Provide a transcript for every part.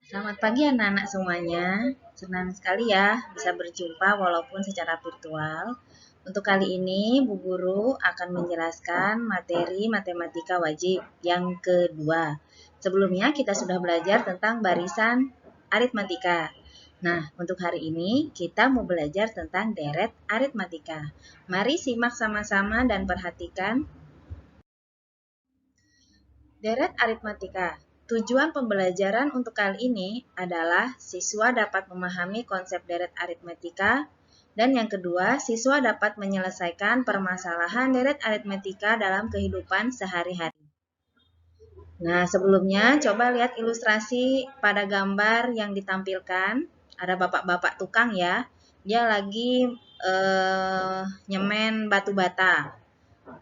Selamat pagi anak-anak semuanya. Senang sekali ya bisa berjumpa walaupun secara virtual. Untuk kali ini Bu Guru akan menjelaskan materi matematika wajib yang kedua. Sebelumnya kita sudah belajar tentang barisan aritmatika. Nah, untuk hari ini kita mau belajar tentang deret aritmatika. Mari simak sama-sama dan perhatikan. Deret aritmatika. Tujuan pembelajaran untuk kali ini adalah siswa dapat memahami konsep deret aritmatika dan yang kedua, siswa dapat menyelesaikan permasalahan deret aritmatika dalam kehidupan sehari-hari. Nah, sebelumnya coba lihat ilustrasi pada gambar yang ditampilkan. Ada bapak-bapak tukang ya. Dia lagi nyemen batu bata.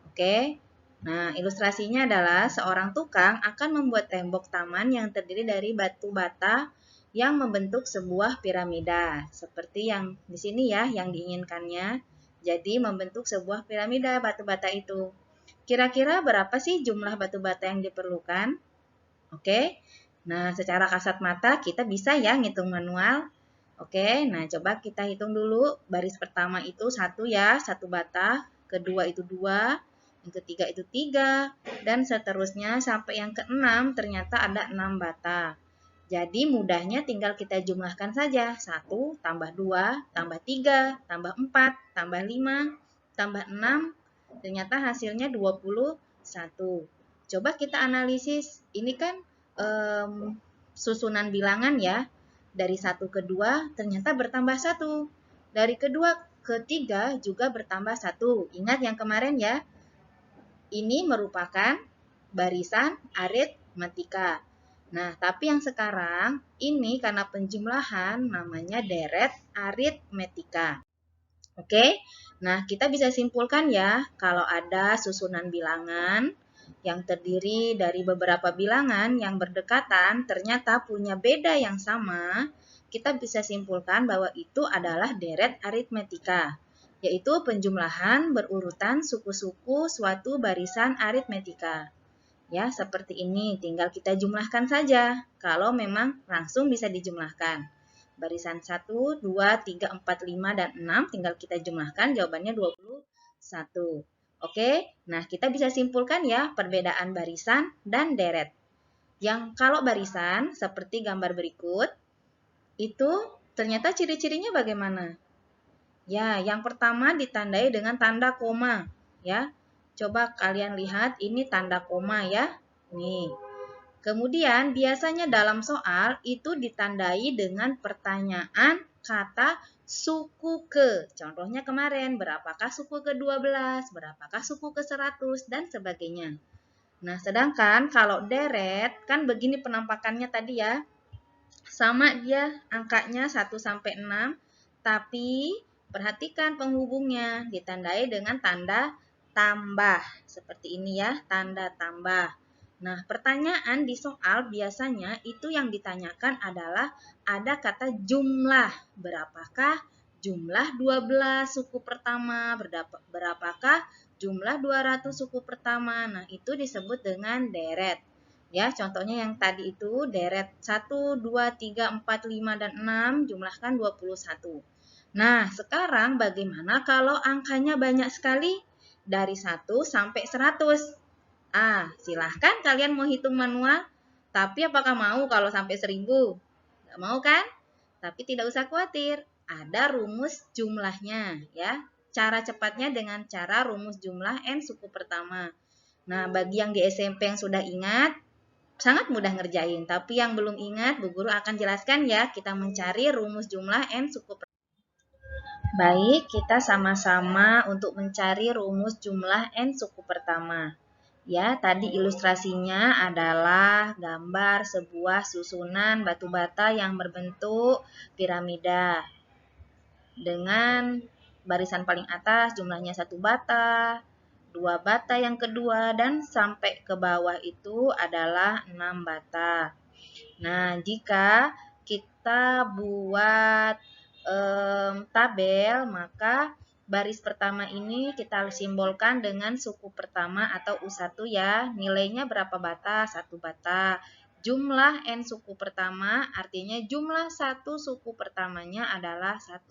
Oke. Nah, ilustrasinya adalah seorang tukang akan membuat tembok taman yang terdiri dari batu bata yang membentuk sebuah piramida. Seperti yang di sini ya, yang diinginkannya. Jadi, membentuk sebuah piramida batu bata itu. Kira-kira berapa sih jumlah batu bata yang diperlukan? Oke. Nah, secara kasat mata kita bisa ya ngitung manual. Oke, nah coba kita hitung dulu. Baris pertama itu 1 ya, 1 bata. Kedua itu 2, yang ketiga itu 3, dan seterusnya sampai yang keenam ternyata ada 6 bata. Jadi mudahnya tinggal kita jumlahkan saja. 1 tambah 2 tambah 3 tambah 4 tambah 5 tambah 6. Ternyata hasilnya 21. Coba kita analisis. Ini kan susunan bilangan ya. Dari 1 ke 2 ternyata bertambah 1. Dari kedua ke 3 juga bertambah 1. Ingat yang kemarin ya. Ini merupakan barisan aritmatika. Nah, tapi yang sekarang ini karena penjumlahan namanya deret aritmatika. Oke, nah kita bisa simpulkan ya, kalau ada susunan bilangan yang terdiri dari beberapa bilangan yang berdekatan ternyata punya beda yang sama, kita bisa simpulkan bahwa itu adalah deret aritmatika, yaitu penjumlahan berurutan suku-suku suatu barisan aritmatika. Ya, seperti ini, tinggal kita jumlahkan saja, kalau memang langsung bisa dijumlahkan. Barisan 1, 2, 3, 4, 5, dan 6 tinggal kita jumlahkan, jawabannya 21. Oke, nah kita bisa simpulkan ya perbedaan barisan dan deret. Yang kalau barisan, seperti gambar berikut, itu ternyata ciri-cirinya bagaimana? Ya, yang pertama ditandai dengan tanda koma. Ya, coba kalian lihat ini tanda koma ya. Nih, kemudian biasanya dalam soal itu ditandai dengan pertanyaan kata suku ke. Contohnya kemarin, berapakah suku ke-12, berapakah suku ke-100, dan sebagainya. Nah, sedangkan kalau deret, kan begini penampakannya tadi ya. Sama dia angkanya 1 sampai 6, tapi perhatikan penghubungnya ditandai dengan tanda tambah. Seperti ini ya, tanda tambah. Nah, pertanyaan di soal biasanya itu yang ditanyakan adalah ada kata jumlah. Berapakah jumlah 12 suku pertama? Berapakah jumlah 200 suku pertama? Nah, itu disebut dengan deret. Ya, contohnya yang tadi itu deret 1, 2, 3, 4, 5, dan 6 jumlahkan 21. Nah, sekarang bagaimana kalau angkanya banyak sekali? Dari 1 sampai 100. Silahkan kalian mau hitung manual, tapi apakah mau kalau sampai 1000? Nggak mau kan? Tapi tidak usah khawatir, ada rumus jumlahnya ya. Cara cepatnya dengan cara rumus jumlah n suku pertama. Nah, bagi yang di SMP yang sudah ingat, sangat mudah ngerjain. Tapi yang belum ingat, Bu Guru akan jelaskan ya, kita mencari rumus jumlah n suku pertama. Baik, kita sama-sama untuk mencari rumus jumlah n suku pertama. Ya, tadi ilustrasinya adalah gambar sebuah susunan batu bata yang berbentuk piramida. Dengan barisan paling atas jumlahnya 1 bata, 2 bata yang kedua, dan sampai ke bawah itu adalah 6 bata. Nah, jika kita buat tabel, maka baris pertama ini kita simbolkan dengan suku pertama atau U1 ya. Nilainya berapa bata? 1 bata. jumlah N suku pertama, artinya jumlah satu suku pertamanya adalah 1.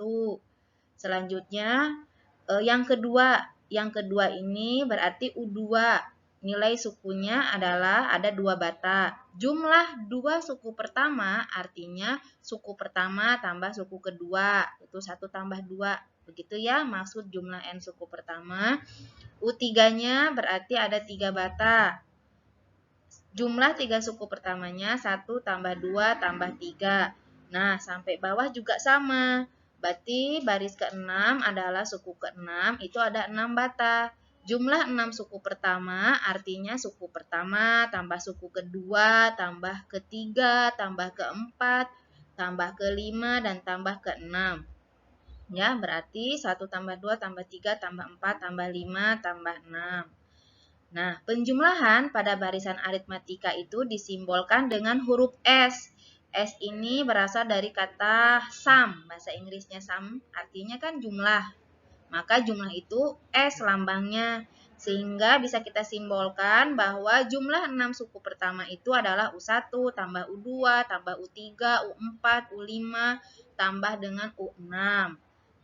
Selanjutnya, yang kedua ini berarti U2. Nilai sukunya adalah ada 2 bata. Jumlah 2 suku pertama artinya suku pertama tambah suku kedua. Itu 1 tambah 2. Begitu ya maksud jumlah N suku pertama. U3-nya berarti ada 3 bata. Jumlah 3 suku pertamanya 1 tambah 2 tambah 3. Nah, sampai bawah juga sama. Berarti baris ke-6 adalah suku ke-6, itu ada 6 bata. Jumlah 6 suku pertama artinya suku pertama tambah suku kedua, tambah ketiga, tambah keempat, tambah kelima, dan tambah ke-6. Ya, berarti 1 tambah 2 tambah 3 tambah 4 tambah 5 tambah 6. Nah, penjumlahan pada barisan aritmatika itu disimbolkan dengan huruf S. S ini berasal dari kata sum, bahasa Inggrisnya sum, artinya kan jumlah. Maka jumlah itu S lambangnya, sehingga bisa kita simbolkan bahwa jumlah 6 suku pertama itu adalah U1 tambah U2 tambah U3, U4, U5 tambah dengan U6.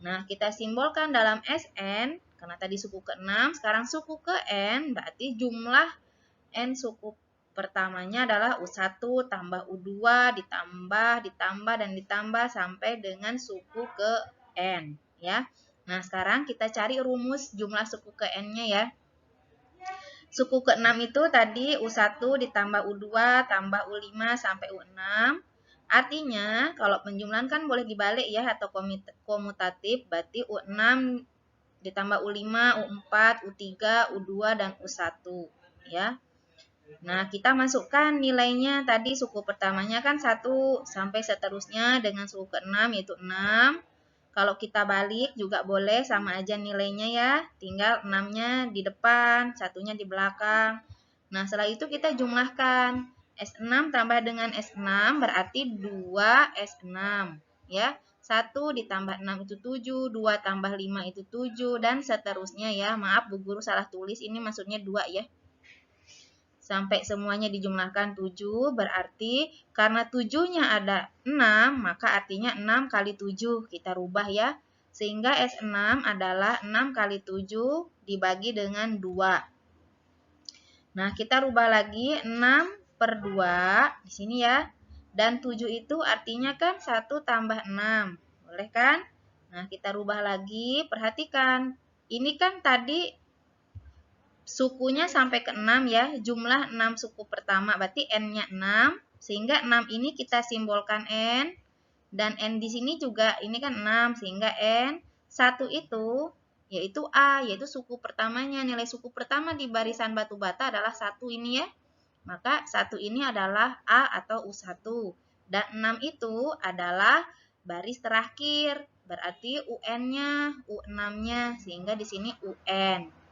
Nah, kita simbolkan dalam SN, karena tadi suku ke-6, sekarang suku ke-N, berarti jumlah N suku pertamanya adalah U1 tambah U2 ditambah dan ditambah sampai dengan suku ke N ya. Nah, sekarang kita cari rumus jumlah suku ke N-nya ya. Suku ke-6 itu tadi U1 ditambah U2 tambah U5 sampai U6. Artinya, kalau penjumlahan kan boleh dibalik ya atau komutatif, berarti U6 ditambah U5, U4, U3, U2 dan U1 ya. Nah, kita masukkan nilainya tadi suku pertamanya kan 1 sampai seterusnya dengan suku ke-6 yaitu 6. Kalau kita balik juga boleh sama aja nilainya ya. Tinggal 6-nya di depan, 1-nya di belakang. Nah, setelah itu kita jumlahkan. S6 tambah dengan S6 berarti 2 S6 ya. 1 ditambah 6 itu 7, 2 tambah 5 itu 7 dan seterusnya ya. Maaf Bu Guru salah tulis, ini maksudnya 2 ya. Sampai semuanya dijumlahkan 7, berarti karena 7-nya ada 6, maka artinya 6 kali 7, kita rubah ya. Sehingga S6 adalah 6 kali 7 dibagi dengan 2. Nah, kita rubah lagi 6 per 2 di sini ya. Dan 7 itu artinya kan 1 tambah 6, boleh kan? Nah, kita rubah lagi, perhatikan. Ini kan tadi sukunya sampai ke 6 ya, jumlah 6 suku pertama, berarti N-nya 6, sehingga 6 ini kita simbolkan N, dan N di sini juga ini kan 6, sehingga N, 1 itu, yaitu A, yaitu suku pertamanya, nilai suku pertama di barisan batu bata adalah 1 ini ya, maka 1 ini adalah A atau U1, dan 6 itu adalah baris terakhir, berarti UN-nya, U6-nya, sehingga di sini UN.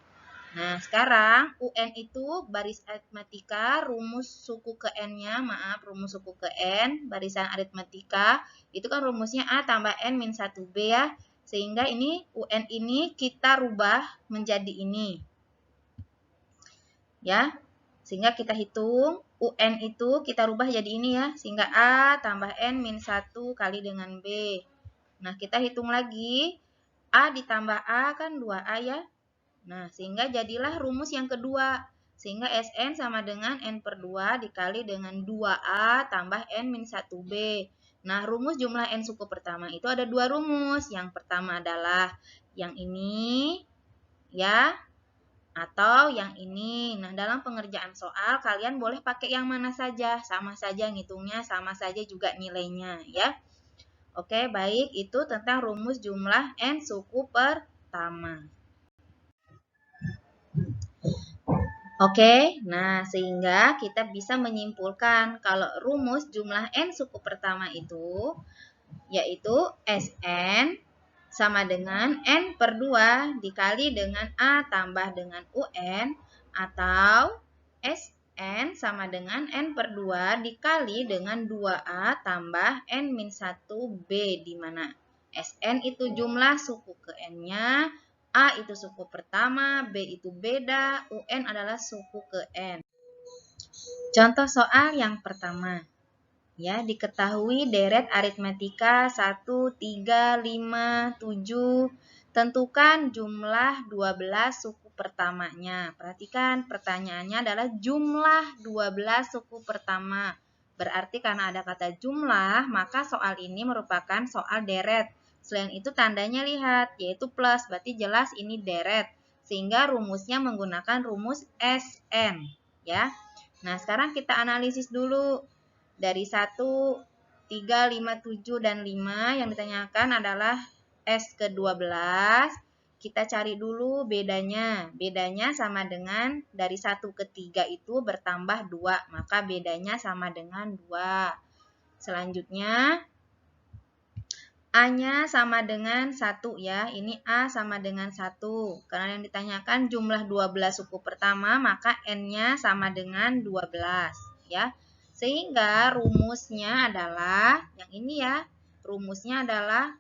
Nah, sekarang UN itu baris aritmatika, rumus suku ke N-nya, rumus suku ke N, barisan aritmatika, itu kan rumusnya A tambah N min 1B ya. Sehingga ini UN ini kita rubah menjadi ini. Ya, sehingga kita hitung, UN itu kita rubah jadi ini ya. Sehingga A tambah N min 1 kali dengan B. Nah, kita hitung lagi, A ditambah A kan 2A ya. Nah, sehingga jadilah rumus yang kedua. Sehingga Sn sama dengan N per 2 dikali dengan 2A tambah N min 1B. Nah, rumus jumlah N suku pertama itu ada 2 rumus. Yang pertama adalah yang ini, ya, atau yang ini. Nah, dalam pengerjaan soal, kalian boleh pakai yang mana saja. Sama saja ngitungnya, sama saja juga nilainya, ya. Oke, baik. Itu tentang rumus jumlah N suku pertama. Oke, nah sehingga kita bisa menyimpulkan kalau rumus jumlah N suku pertama itu yaitu Sn sama dengan N per 2 dikali dengan A tambah dengan UN atau Sn sama dengan N per 2 dikali dengan 2A tambah N min 1B di mana Sn itu jumlah suku ke N-nya, A itu suku pertama, B itu beda, UN adalah suku ke N. Contoh soal yang pertama. Ya, diketahui deret aritmetika 1, 3, 5, 7. Tentukan jumlah 12 suku pertamanya. Perhatikan, pertanyaannya adalah jumlah 12 suku pertama. Berarti karena ada kata jumlah, maka soal ini merupakan soal deret. Selain itu tandanya lihat, yaitu plus, berarti jelas ini deret. Sehingga rumusnya menggunakan rumus SN. Ya. Nah, sekarang kita analisis dulu. Dari 1, 3, 5, 7, dan 5 yang ditanyakan adalah S ke-12. Kita cari dulu bedanya. Bedanya sama dengan dari 1 ke 3 itu bertambah 2. Maka bedanya sama dengan 2. Selanjutnya, A-nya sama dengan 1 ya. Ini A sama dengan 1. Karena yang ditanyakan jumlah 12 suku pertama, maka N-nya sama dengan 12 ya. Sehingga rumusnya adalah yang ini ya. Rumusnya adalah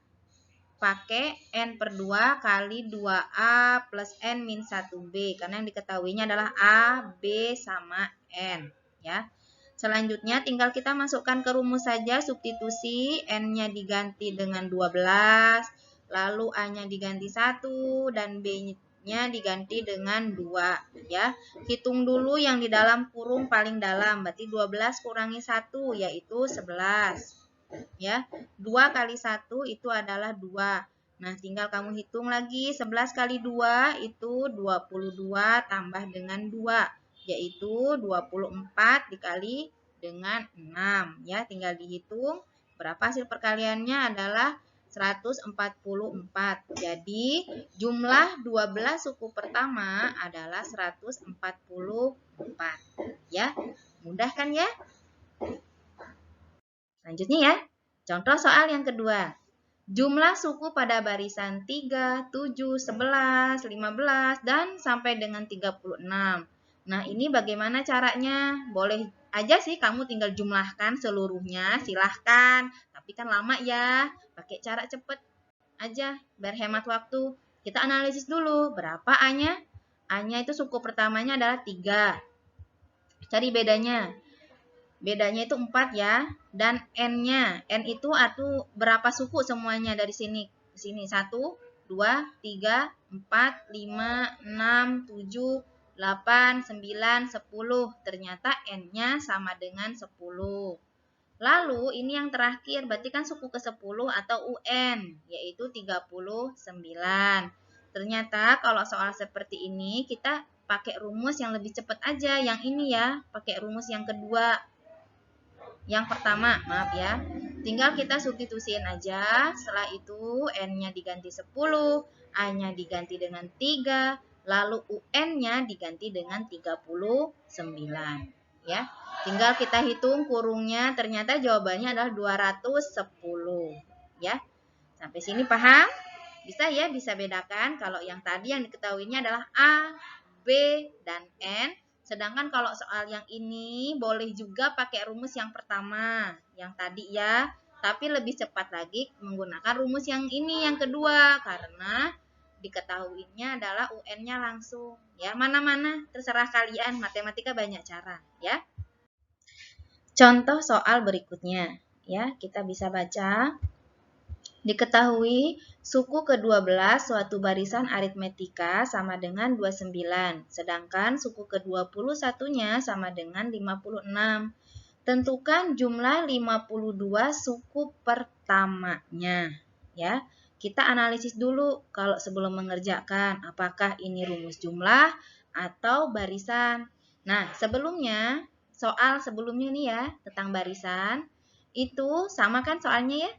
pakai N per 2 kali 2A plus N min 1B. Karena yang diketahuinya adalah A, B, sama N ya. Selanjutnya tinggal kita masukkan ke rumus saja, substitusi, N-nya diganti dengan 12, lalu A-nya diganti 1, dan B-nya diganti dengan 2. Ya. Hitung dulu yang di dalam kurung paling dalam, berarti 12 kurangi 1, yaitu 11. Ya. 2 kali 1 itu adalah 2. Nah, tinggal kamu hitung lagi, 11 kali 2 itu 22 tambah dengan 2. Yaitu 24 dikali dengan 6 ya, tinggal dihitung berapa hasil perkaliannya adalah 144. Jadi jumlah 12 suku pertama adalah 144 ya. Mudah kan ya? Selanjutnya ya. Contoh soal yang kedua. Jumlah suku pada barisan 3, 7, 11, 15, dan sampai dengan 36. Nah, ini bagaimana caranya? Boleh aja sih kamu tinggal jumlahkan seluruhnya, silahkan. Tapi kan lama ya, pakai cara cepet aja, biar hemat waktu. Kita analisis dulu, berapa A-nya? A-nya itu suku pertamanya adalah 3. Cari bedanya. Bedanya itu 4 ya. Dan N-nya. N itu berapa suku semuanya dari sini. Sini 1, 2, 3, 4, 5, 6, 7, 8, 9, 10. Ternyata N-nya sama dengan 10. Lalu ini yang terakhir, berarti kan suku ke-10 atau UN, yaitu 39. Ternyata kalau soal seperti ini, kita pakai rumus yang lebih cepat aja. Yang ini ya, pakai rumus yang kedua. Yang pertama, maaf ya, tinggal kita substitusiin aja. Setelah itu N-nya diganti 10, A-nya diganti dengan 3, lalu UN-nya diganti dengan 39. Ya, tinggal kita hitung kurungnya, ternyata jawabannya adalah 210. Ya, sampai sini paham? Bisa ya, bisa bedakan kalau yang tadi yang diketahuinya adalah A, B, dan N. Sedangkan kalau soal yang ini boleh juga pakai rumus yang pertama, yang tadi ya. Tapi lebih cepat lagi menggunakan rumus yang ini, yang kedua. Karena diketahuinya adalah UN-nya langsung. Ya, mana-mana terserah kalian, matematika banyak cara. Ya. Contoh soal berikutnya. Ya, kita bisa baca. Diketahui suku ke-12 suatu barisan aritmetika sama dengan 29, sedangkan suku ke-21-nya sama dengan 56. Tentukan jumlah 52 suku pertamanya. Ya, kita analisis dulu kalau sebelum mengerjakan apakah ini rumus jumlah atau barisan. Nah, sebelumnya soal sebelumnya nih ya tentang barisan itu sama kan soalnya ya?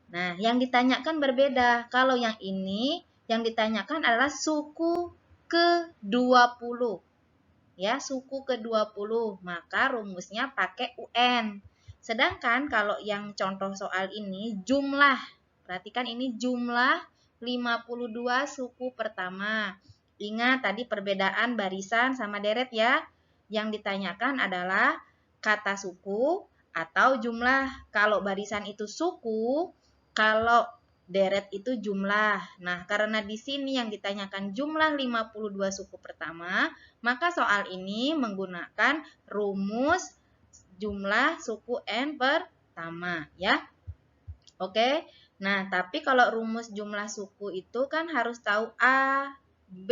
Nah, yang ditanyakan berbeda. Kalau yang ini, yang ditanyakan adalah suku ke-20. Ya, suku ke-20. Maka rumusnya pakai UN. Sedangkan kalau yang contoh soal ini, jumlah. Perhatikan ini jumlah 52 suku pertama. Ingat tadi perbedaan barisan sama deret ya. Yang ditanyakan adalah kata suku atau jumlah. Kalau barisan itu suku, kalau Deret itu jumlah. Nah, karena di sini yang ditanyakan jumlah 52 suku pertama, maka soal ini menggunakan rumus jumlah suku N pertama, ya. Oke. Nah, tapi kalau rumus jumlah suku itu kan harus tahu A, B,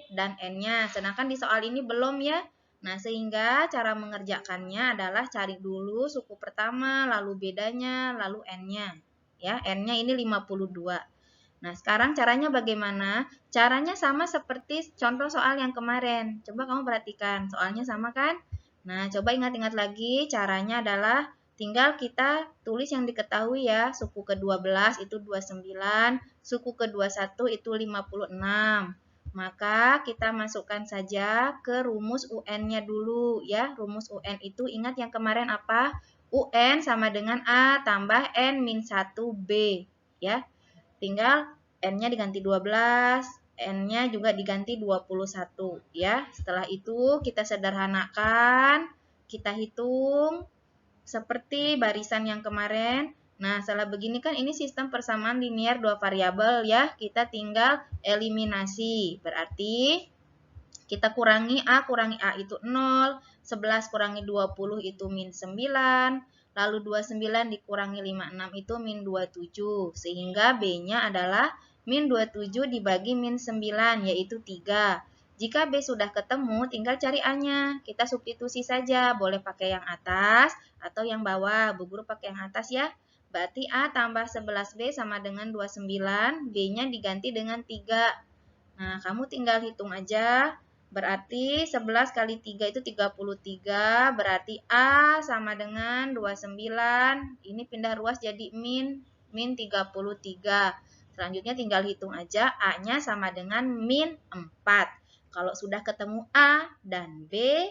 dan N-nya. Sedangkan di soal ini belum ya. Nah, sehingga cara mengerjakannya adalah cari dulu suku pertama, lalu bedanya, lalu N-nya. Ya, N-nya ini 52. Nah, sekarang caranya bagaimana? Caranya sama seperti contoh soal yang kemarin. Coba kamu perhatikan, soalnya sama kan? Nah, coba ingat-ingat lagi, caranya adalah tinggal kita tulis yang diketahui ya. Suku ke-12 itu 29, suku ke-21 itu 56. Maka kita masukkan saja ke rumus UN-nya dulu ya. Rumus UN itu ingat yang kemarin apa? UN sama dengan A tambah N min 1B ya. Tinggal N-nya diganti 12, N-nya juga diganti 21 ya. Setelah itu kita sederhanakan, kita hitung seperti barisan yang kemarin. Nah, setelah begini kan ini sistem persamaan linear dua variabel ya. Kita tinggal eliminasi. Berarti kita kurangi A itu 0, 11 kurangi 20 itu min 9, lalu 29 dikurangi 56 itu min 27, sehingga B-nya adalah min 27 dibagi min 9, yaitu 3. Jika B sudah ketemu, tinggal cari A-nya. Kita substitusi saja, boleh pakai yang atas atau yang bawah. Bu Guru pakai yang atas ya. Berarti A tambah 11B sama dengan 29, B-nya diganti dengan 3. Nah, kamu tinggal hitung aja. Berarti 11 kali 3 itu 33. Berarti A sama dengan 29. Ini pindah ruas jadi min 33. Selanjutnya tinggal hitung aja. A-nya sama dengan min 4. Kalau sudah ketemu A dan B,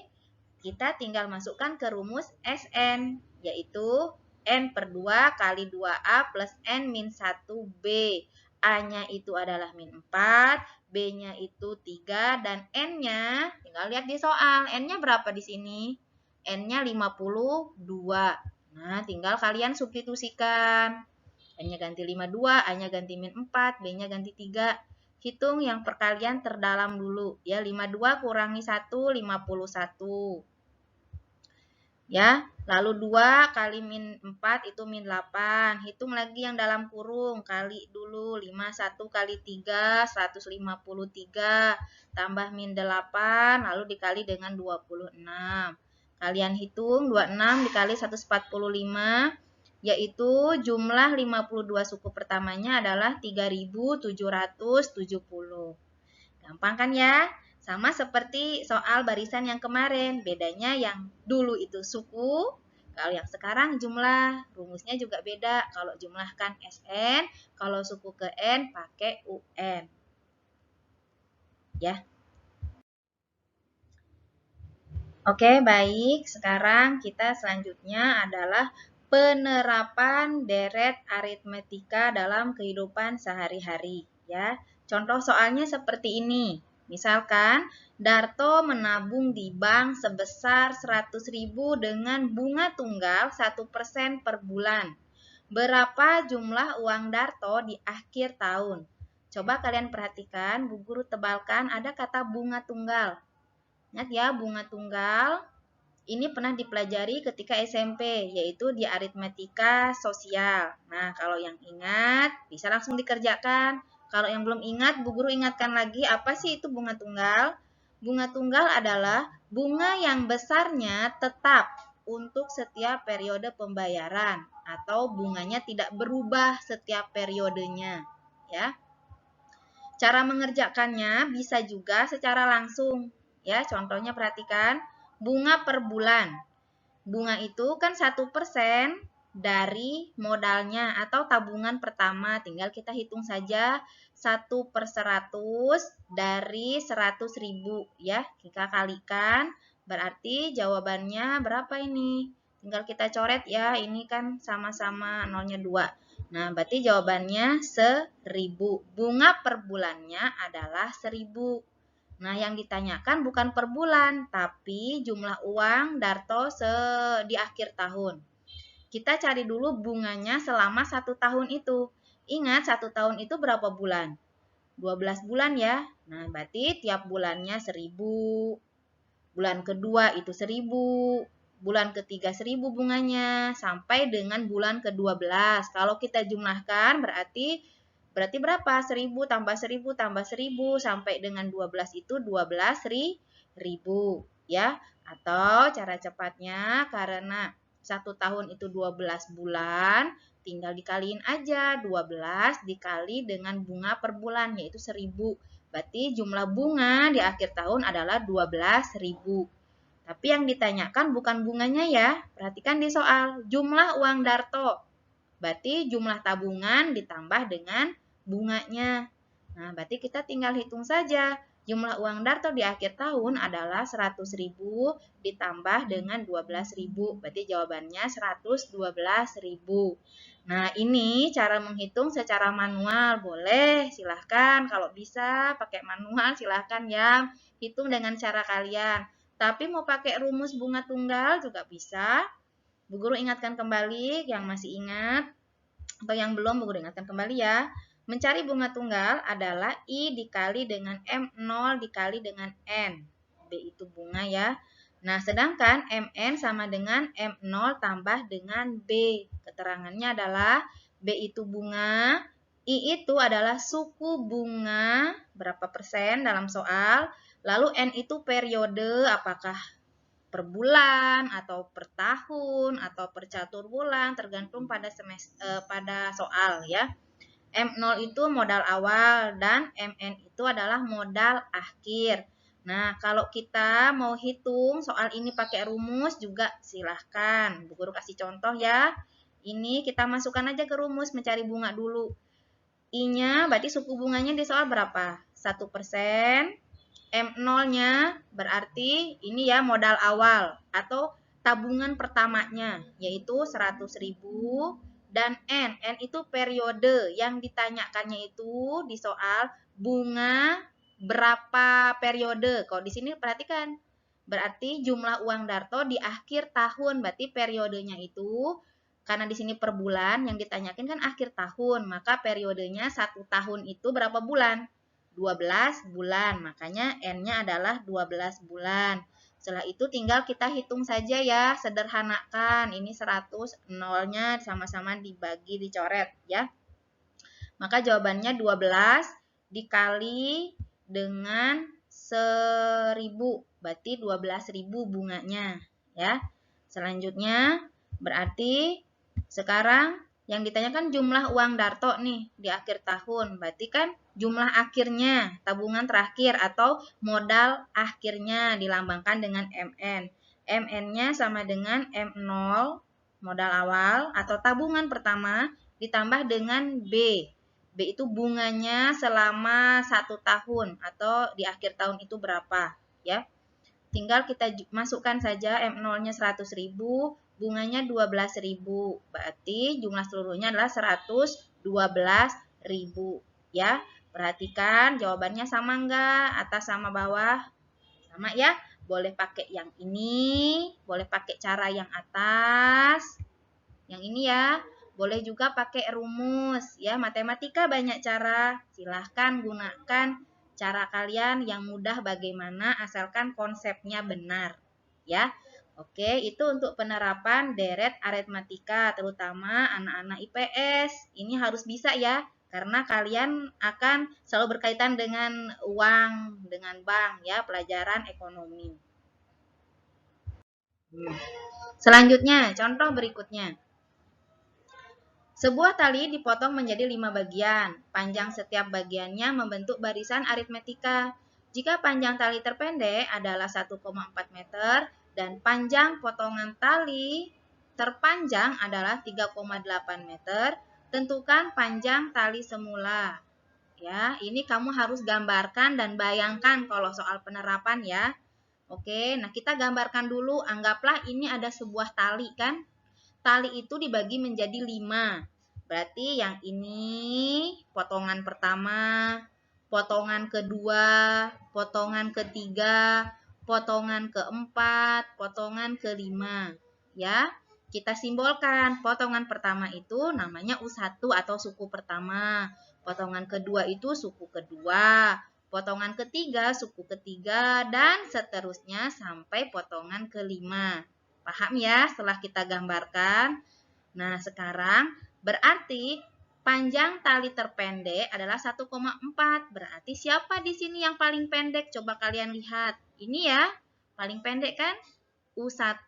kita tinggal masukkan ke rumus SN, yaitu N per 2 kali 2A plus N min 1B. A-nya itu adalah min 4, B-nya itu 3, dan N-nya, tinggal lihat di soal, N-nya berapa di sini? N-nya 52. Nah, tinggal kalian substitusikan. N-nya ganti 52, A-nya ganti min 4, B-nya ganti 3. Hitung yang perkalian terdalam dulu. Ya, 52 kurangi 1, 51. Ya, lalu 2 kali min 4 itu min 8. Hitung lagi yang dalam kurung, kali dulu 51 kali 3, 153. Tambah min 8, lalu dikali dengan 26. Kalian hitung 26 dikali 145, yaitu jumlah 52 suku pertamanya adalah 3.770. Gampang kan ya? Sama seperti soal barisan yang kemarin, bedanya yang dulu itu suku, kalau yang sekarang jumlah, rumusnya juga beda. Kalau jumlah kan SN, kalau suku ke N pakai UN. Ya. Oke, baik. Sekarang kita selanjutnya adalah penerapan deret aritmetika dalam kehidupan sehari-hari, ya. Contoh soalnya seperti ini. Misalkan, Darto menabung di bank sebesar 100.000 dengan bunga tunggal 1% per bulan. Berapa jumlah uang Darto di akhir tahun? Coba kalian perhatikan, Bu Guru tebalkan ada kata bunga tunggal. Ingat ya, bunga tunggal ini pernah dipelajari ketika SMP, yaitu di aritmetika sosial. Nah, kalau yang ingat, bisa langsung dikerjakan. Kalau yang belum ingat, Bu Guru ingatkan lagi, apa sih itu bunga tunggal? Bunga tunggal adalah bunga yang besarnya tetap untuk setiap periode pembayaran, atau bunganya tidak berubah setiap periodenya. Ya. Cara mengerjakannya bisa juga secara langsung. Ya, contohnya perhatikan, bunga per bulan. Bunga itu kan 1% dari modalnya atau tabungan pertama. Tinggal kita hitung saja 1/100 dari 100.000 ya. Kita kalikan, berarti jawabannya berapa ini? Tinggal kita coret ya, ini kan sama-sama nolnya 2. Nah, berarti jawabannya 1.000. Bunga per bulannya adalah 1.000. Nah, yang ditanyakan bukan per bulan, tapi jumlah uang Darto di akhir tahun. Kita cari dulu bunganya selama 1 tahun itu. Ingat, 1 tahun itu berapa bulan? 12 bulan ya. Nah, berarti tiap bulannya 1000. Bulan kedua itu 1000. Bulan ketiga 1000 bunganya. Sampai dengan bulan ke-12. Kalau kita jumlahkan berarti berapa? 1000 tambah 1000 tambah 1000 sampai dengan 12 itu 12.000 ya. Atau cara cepatnya karena 1 tahun itu 12 bulan, tinggal dikaliin aja 12 dikali dengan bunga per bulan yaitu 1000. Berarti jumlah bunga di akhir tahun adalah 12.000. Tapi yang ditanyakan bukan bunganya ya. Perhatikan di soal jumlah uang Darto. Berarti jumlah tabungan ditambah dengan bunganya. Nah, berarti kita tinggal hitung saja. Jumlah uang Darto di akhir tahun adalah 100.000 ditambah dengan 12.000. Berarti jawabannya 112.000. Nah, ini cara menghitung secara manual. Boleh, silahkan. Kalau bisa pakai manual, silahkan ya. Hitung dengan cara kalian. Tapi mau pakai rumus bunga tunggal juga bisa. Bu Guru ingatkan kembali, yang masih ingat atau yang belum, Bu Guru ingatkan kembali ya. Mencari bunga tunggal adalah I dikali dengan M0 dikali dengan N. B itu bunga ya. Nah, sedangkan Mn sama dengan M0 tambah dengan B. Keterangannya adalah B itu bunga, I itu adalah suku bunga, berapa persen dalam soal. Lalu N itu periode, apakah per bulan atau per tahun atau per catur bulan, tergantung pada pada soal ya. M0 itu modal awal dan Mn itu adalah modal akhir. Nah, kalau kita mau hitung soal ini pakai rumus juga silahkan. Bu Guru kasih contoh ya. Ini kita masukkan aja ke rumus mencari bunga dulu. I-nya berarti suku bunganya di soal berapa? 1%. M0-nya berarti ini ya modal awal atau tabungan pertamanya yaitu 100.000 dan N itu periode. Yang ditanyakannya itu di soal bunga berapa periode. Kalau di sini perhatikan berarti jumlah uang Darto di akhir tahun, berarti periodenya itu karena di sini per bulan yang ditanyakan kan akhir tahun, maka periodenya 1 tahun itu berapa bulan? 12 bulan, makanya N-nya adalah 12 bulan. Setelah itu tinggal kita hitung saja ya, sederhanakan. Ini 100, nolnya sama-sama dibagi, dicoret ya. Maka jawabannya 12 dikali dengan 1000, berarti 12.000 bunganya ya. Selanjutnya berarti sekarang yang ditanyakan jumlah uang Darto nih di akhir tahun, berarti kan jumlah akhirnya, tabungan terakhir atau modal akhirnya dilambangkan dengan MN. MN-nya sama dengan M0, modal awal atau tabungan pertama, ditambah dengan B. B itu bunganya selama 1 tahun atau di akhir tahun itu berapa ya. Tinggal kita masukkan saja M0-nya 100.000, bunganya 12.000. Berarti jumlah seluruhnya adalah 112.000 ya. Perhatikan jawabannya sama enggak? Atas sama bawah? Sama ya. Boleh pakai yang ini, boleh pakai cara yang atas. Yang ini ya. Boleh juga pakai rumus ya. Matematika banyak cara. Silahkan gunakan cara kalian yang mudah bagaimana asalkan konsepnya benar ya. Oke, itu untuk penerapan deret aritmatika terutama anak-anak IPS. Ini harus bisa ya, karena kalian akan selalu berkaitan dengan uang, dengan bank ya, pelajaran ekonomi. Selanjutnya, contoh berikutnya. Sebuah tali dipotong menjadi 5 bagian. Panjang setiap bagiannya membentuk barisan aritmetika. Jika panjang tali terpendek adalah 1,4 meter dan panjang potongan tali terpanjang adalah 3,8 meter, tentukan panjang tali semula. Ya, ini kamu harus gambarkan dan bayangkan kalau soal penerapan ya. Oke, nah kita gambarkan dulu. Anggaplah ini ada sebuah tali kan. Tali itu dibagi menjadi 5. Berarti yang ini potongan pertama, potongan kedua, potongan ketiga, potongan keempat, potongan kelima. Ya, kita simbolkan. Potongan pertama itu namanya U1 atau suku pertama. Potongan kedua itu suku kedua. Potongan ketiga, suku ketiga, dan seterusnya sampai potongan kelima. Paham ya setelah kita gambarkan? Nah, sekarang berarti panjang tali terpendek adalah 1,4. Berarti siapa di sini yang paling pendek? Coba kalian lihat. Ini ya, paling pendek kan? U1.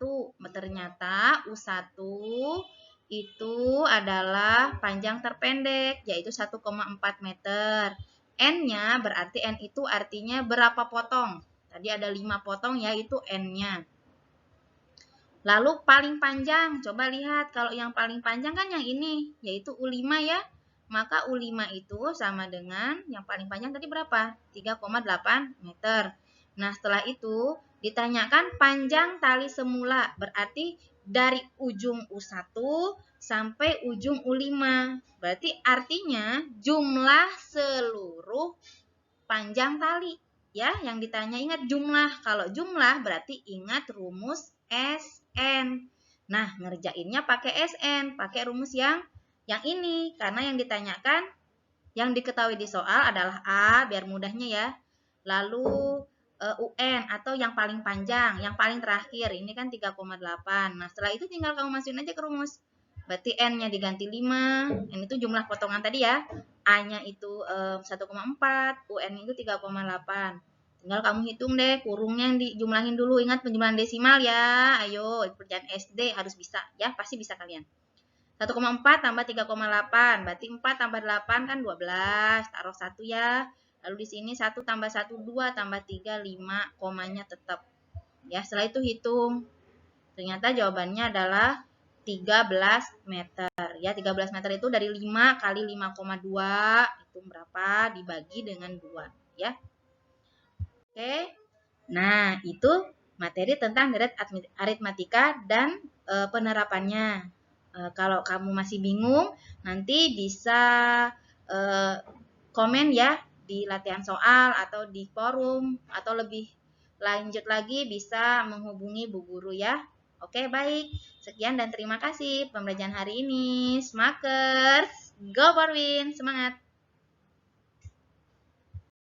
Ternyata U1 itu adalah panjang terpendek, yaitu 1,4 meter. N-nya berarti N itu artinya berapa potong? Tadi ada 5 potong, yaitu N-nya. Lalu paling panjang, coba lihat kalau yang paling panjang kan yang ini, yaitu U5 ya. Maka U5 itu sama dengan yang paling panjang tadi berapa? 3,8 meter. Nah, setelah itu ditanyakan panjang tali semula, berarti dari ujung U1 sampai ujung U5. Berarti artinya jumlah seluruh panjang tali. Ya, yang ditanya ingat jumlah. Kalau jumlah berarti ingat rumus SN. Nah, ngerjainnya pakai SN, pakai rumus yang ini. Karena yang ditanyakan, yang diketahui di soal adalah A, biar mudahnya ya. Lalu UN atau yang paling panjang, yang paling terakhir. Ini kan 3,8. Nah, setelah itu tinggal kamu masukin aja ke rumus. Berarti N-nya diganti 5. N itu jumlah potongan tadi ya. A-nya itu 1,4. UN itu 3,8. Tinggal kamu hitung deh, kurungnya yang dijumlahin dulu. Ingat penjumlahan desimal ya. Ayo, kerjaan SD harus bisa ya. Pasti bisa kalian. 1,4 tambah 3,8. Berarti 4 tambah 8 kan 12. Taruh 1 ya. Lalu di sini 1 tambah 1, 2 tambah 3, 5. Komanya tetap. Ya, setelah itu hitung. Ternyata jawabannya adalah 13 meter. Ya, 13 meter itu dari 5 kali 5,2. Itu berapa? Dibagi dengan 2. Ya. Oke. Nah, itu materi tentang aritmatika dan penerapannya. Kalau kamu masih bingung, nanti bisa komen ya di latihan soal atau di forum, atau lebih lanjut lagi bisa menghubungi Bu Guru ya. Oke, baik. Sekian dan terima kasih pembelajaran hari ini. Smakers, go for win. Semangat!